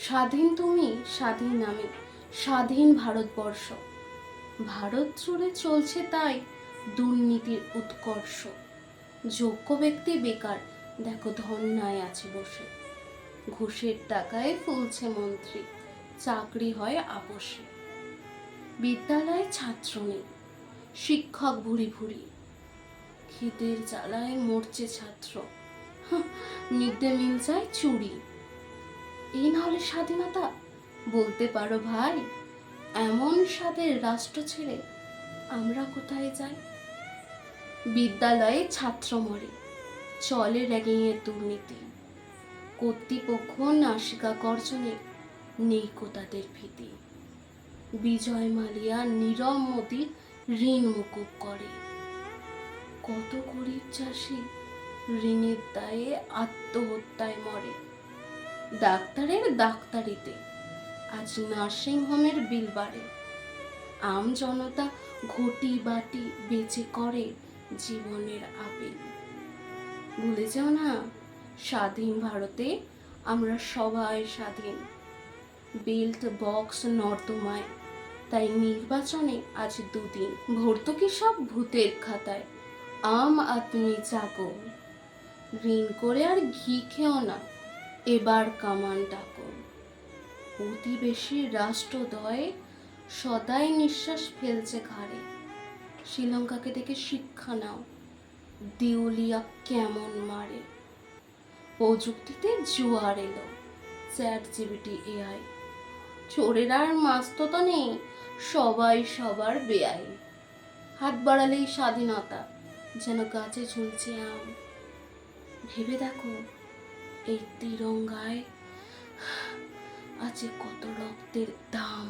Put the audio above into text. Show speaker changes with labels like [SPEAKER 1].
[SPEAKER 1] স্বাধীন তুমি, স্বাধীন আমি, স্বাধীন ভারতবর্ষ। ভারত জুড়ে চলছে তাই দুর্নীতির উৎকর্ষ। যোগ্য ব্যক্তি বেকার, দেখো ধন্যায় আছে বসে। ঘুষের টাকায় ফুলছে মন্ত্রী, চাকরি হয় আপোষে। বিদ্যালয়ে ছাত্র নেই, শিক্ষক ভুরি ভুরি। খিদের জ্বালায় মরছে ছাত্র, মিড ডে মিল চাই চুরি। এই না হলে স্বাধীনতা বলতে পারো ভাই? এমন স্বাদের রাষ্ট্র ছেড়ে আমরা কোথায় যাই? বিদ্যালয়ে ছাত্র মরে, চলে র্যাগিংয়ের দুর্নীতি। কর্তৃপক্ষ নাসিকা গর্জনে নেই কো তাদের ভীতি। বিজয় মালিয়া নীরব মোদী ঋণ মুকুব করে। কত গরিব চাষি ঋণের দায়ে আত্মহত্যায় মরে। ডাক্তারের ডাক্তারিতে আজ নার্সিং হোমের বিল বাড়ে। আম জনতা ঘটি বাটি বেচে করে জীবনের আপিল। ভুলে যাও না, স্বাধীন ভারতে আমরা সবাই স্বাধীন। বেল্ট বক্স নর্দমায়, তাই নির্বাচনে আজ দুদিন। ভর্তুকি সব ভূতের খাতায়, আম আদমি জাগো। ঋণ করে আর ঘি খেও না, এবার কামান ডাকো। প্রতিবেশী রাষ্ট্রদ্বয় সদাই নিঃশ্বাস ফেলছে ঘাড়ে। শ্রীলঙ্কাকে দেখে শিক্ষা নাও, দেউলিয়া কেমন মারে। প্রযুক্তিতে জোয়ার এলো, চ্যাট জিপিটি এআই। চোরের আর মাস্ততো নেই, সবাই সবার বেআই। হাত বাড়ালেই স্বাধীনতা, যেন গাছে ঝুলছে আম। ভেবে দেখো, এই তিরঙ্গায় আছে কত রক্তের দাম।